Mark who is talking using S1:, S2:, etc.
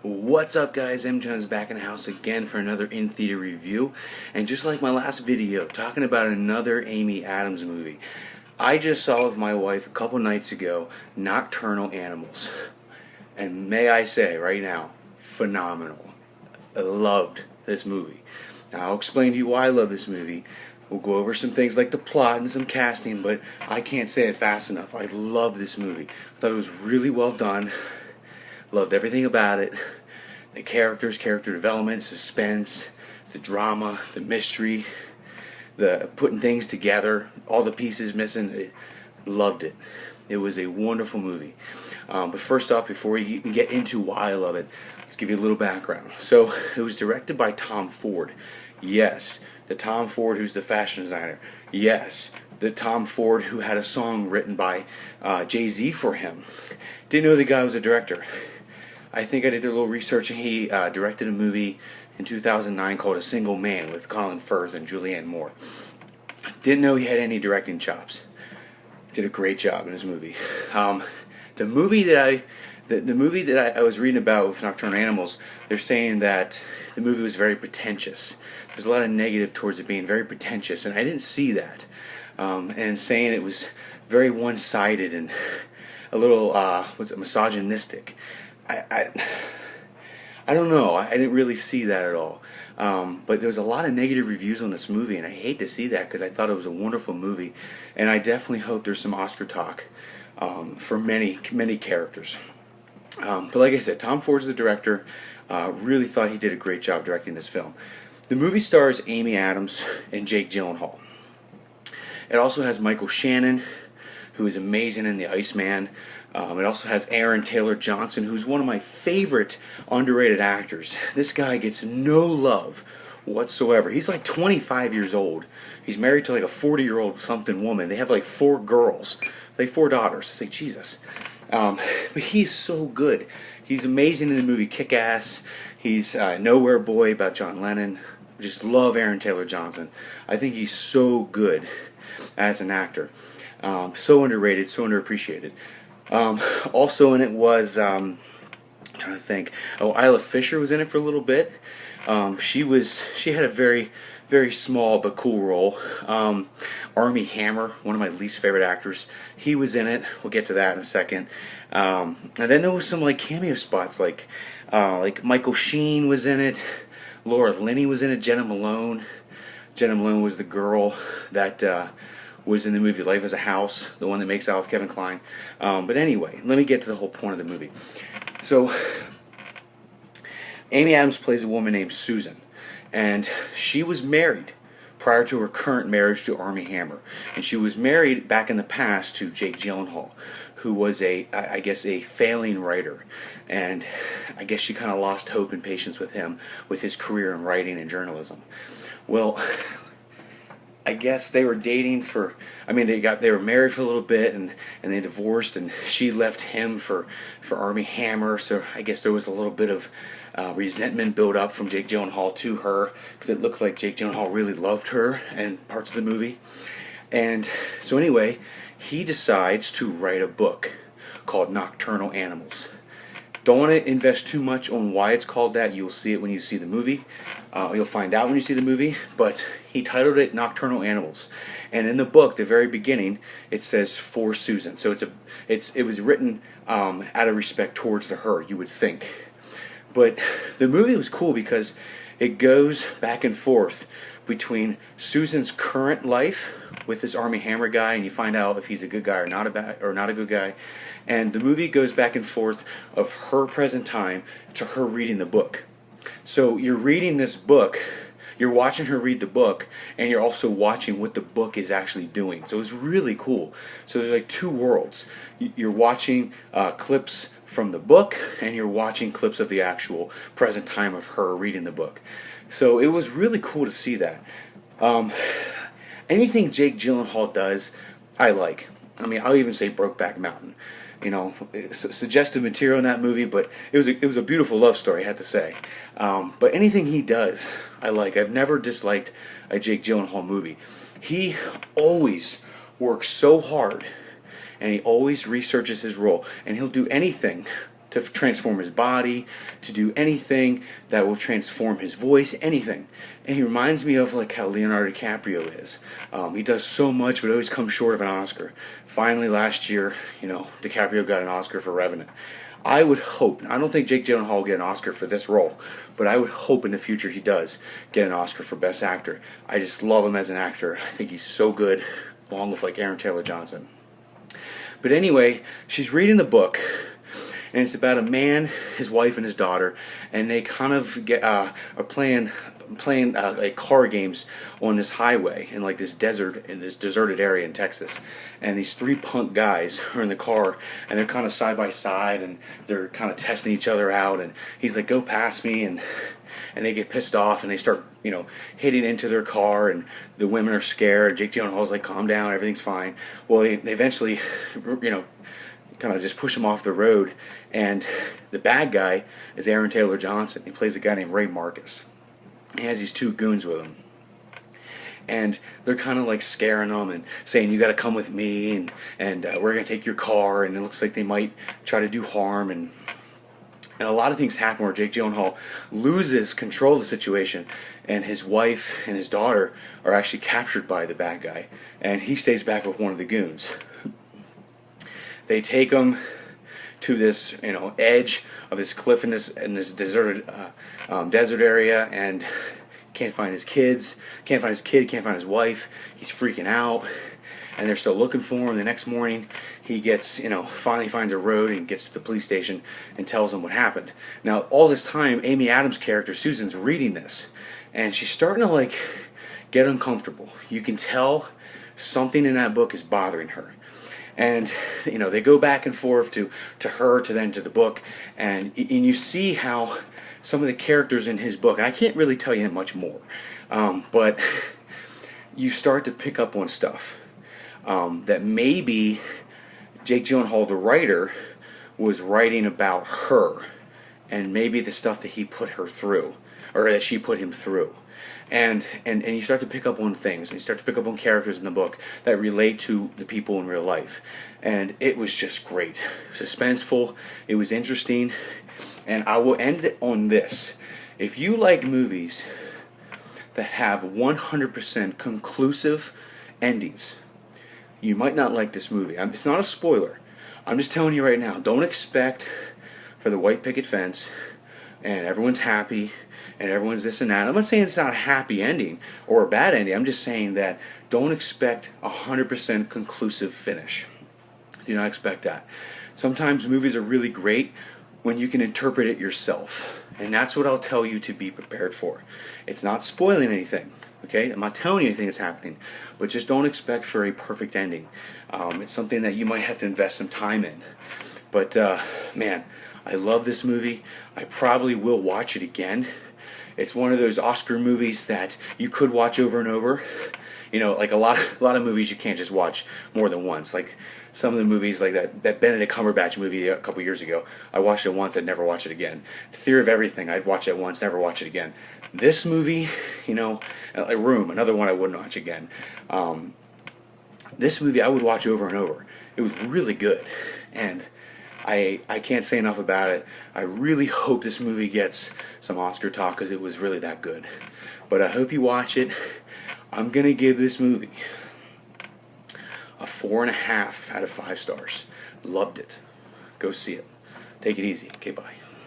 S1: What's up, guys? M-John's back in the house again for another in-theater review. And just like my last video, talking about another Amy Adams movie. I just saw with my wife a couple nights ago, Nocturnal Animals. And may I say right now, phenomenal. I loved this movie. Now, I'll explain to you why I love this movie. We'll go over some things like the plot and some casting, but I can't say it fast enough. I love this movie. I thought it was really well done. Loved everything about it. The characters, character development, suspense, the drama, the mystery, the putting things together, all the pieces missing. Loved it. It was a wonderful movie. But first off, before we even get into why I love it, let's give you a little background. So, it was directed by Tom Ford. Yes, the Tom Ford who's the fashion designer. Yes, the Tom Ford who had a song written by Jay-Z for him. Didn't know the guy was a director. I think I did a little research, and he directed a movie in 2009 called A Single Man with Colin Firth and Julianne Moore. Didn't know he had any directing chops. Did a great job in his movie. The movie that I was reading about with Nocturnal Animals, they're saying that the movie was very pretentious. There's a lot of negative towards it being very pretentious, and I didn't see that. And saying it was very one-sided and a little misogynistic. I don't know. I didn't really see that at all. But there was a lot of negative reviews on this movie, and I hate to see that because I thought it was a wonderful movie, and I definitely hope there's some Oscar talk for many characters. But like I said, Tom Ford's the director. Really thought he did a great job directing this film. The movie stars Amy Adams and Jake Gyllenhaal. It also has Michael Shannon, who is amazing in The Iceman. It also has Aaron Taylor Johnson, who's one of my favorite underrated actors. This guy gets no love whatsoever. He's like 25 years old. He's married to like a 40-year-old something woman. They have like 4 girls. They have 4 daughters. It's like, Jesus. But he's so good. He's amazing in the movie Kick-Ass. He's Nowhere Boy about John Lennon. I just love Aaron Taylor Johnson. I think he's so good as an actor. So underrated, so underappreciated. Also in it was, I'm trying to think, Isla Fisher was in it for a little bit. She had a very, very small but cool role. Armie Hammer, one of my least favorite actors, he was in it. We'll get to that in a second. And then there was some like cameo spots, like Michael Sheen was in it. Laura Linney was in it. Jenna Malone. Jenna Malone was the girl that was in the movie Life as a House, the one that makes out with Kevin Kline. But anyway, let me get to the whole point of the movie. So, Amy Adams plays a woman named Susan, and she was married prior to her current marriage to Armie Hammer. And she was married back in the past to Jake Gyllenhaal, who was I guess a failing writer. And I guess she kind of lost hope and patience with him, with his career in writing and journalism. Well, I guess they were dating for, they were married for a little bit, and they divorced, and she left him for Armie Hammer. So I guess there was a little bit of resentment built up from Jake Gyllenhaal to her, because it looked like Jake Gyllenhaal really loved her in parts of the movie. And so anyway, he decides to write a book called Nocturnal Animals. Don't want to invest too much on why it's called that. You'll see it when you see the movie. You'll find out when you see the movie. But he titled it Nocturnal Animals. And in the book, the very beginning, it says for Susan. So it was written out of respect towards her, you would think. But the movie was cool because it goes back and forth between Susan's current life with this Armie Hammer guy, and you find out if he's a good guy or not a good guy. And the movie goes back and forth of her present time to her reading the book. So you're reading this book, you're watching her read the book, and you're also watching what the book is actually doing. So it's really cool. So there's like 2 worlds. You're watching clips from the book, and you're watching clips of the actual present time of her reading the book. So it was really cool to see that. Anything Jake Gyllenhaal does, I like. I'll even say Brokeback Mountain. Suggestive material in that movie, but it was a beautiful love story, I have to say. But anything he does, I like. I've never disliked a Jake Gyllenhaal movie. He always works so hard, and he always researches his role, and he'll do anything to transform his body, to do anything that will transform his voice, anything. And he reminds me of like how Leonardo DiCaprio is. He does so much, but always comes short of an Oscar. Finally, last year, DiCaprio got an Oscar for Revenant. I would hope, I don't think Jake Gyllenhaal will get an Oscar for this role, but I would hope in the future he does get an Oscar for Best Actor. I just love him as an actor. I think he's so good, along with like Aaron Taylor Johnson. But anyway, she's reading the book, and it's about a man, his wife, and his daughter, and they kind of are playing like car games on this highway in like this deserted area in Texas. And these three punk guys are in the car, and they're kind of side by side, and they're kind of testing each other out. And he's like, "Go past me," and they get pissed off, and they start hitting into their car, and the women are scared. Jake Gyllenhaal's like, "Calm down, everything's fine." Well, they eventually kind of just push him off the road, and the bad guy is Aaron Taylor Johnson. He plays a guy named Ray Marcus. He has these two goons with him, and they're kind of like scaring him and saying, "You got to come with me, and we're going to take your car," and it looks like they might try to do harm, and a lot of things happen where Jake Gyllenhaal loses control of the situation, and his wife and his daughter are actually captured by the bad guy, and he stays back with one of the goons. They take him to this edge of this cliff in this deserted desert area, and can't find his kids, can't find his wife. He's freaking out, and they're still looking for him. The next morning, he gets finally finds a road and gets to the police station and tells them what happened. Now all this time, Amy Adams' character Susan's reading this, and she's starting to like get uncomfortable. You can tell something in that book is bothering her. And they go back and forth to her, to then to the book, and you see how some of the characters in his book, and I can't really tell you much more, but you start to pick up on stuff that maybe Jake Gyllenhaal, the writer, was writing about her, and maybe the stuff that he put her through, or that she put him through. And you start to pick up on things, and you start to pick up on characters in the book that relate to the people in real life. And it was just great. Suspenseful, it was interesting, and I will end it on this. If you like movies that have 100% conclusive endings, you might not like this movie. It's not a spoiler. I'm just telling you right now, don't expect for the white picket fence and everyone's happy and everyone's this and that. I'm not saying it's not a happy ending or a bad ending. I'm just saying that don't expect a 100% conclusive finish. Do not expect that. Sometimes movies are really great when you can interpret it yourself. And that's what I'll tell you to be prepared for. It's not spoiling anything, okay? I'm not telling you anything that's happening. But just don't expect for a perfect ending. It's something that you might have to invest some time in. But, man, I love this movie. I probably will watch it again. It's one of those Oscar movies that you could watch over and over. Like a lot of movies you can't just watch more than once. Like some of the movies, like that Benedict Cumberbatch movie a couple years ago, I watched it once, I'd never watch it again. Theory of Everything, I'd watch it once, never watch it again. This movie, like Room, another one I wouldn't watch again. This movie I would watch over and over. It was really good, and I can't say enough about it. I really hope this movie gets some Oscar talk because it was really that good. But I hope you watch it. I'm going to give this movie a 4.5 out of 5 stars. Loved it. Go see it. Take it easy. Okay, bye.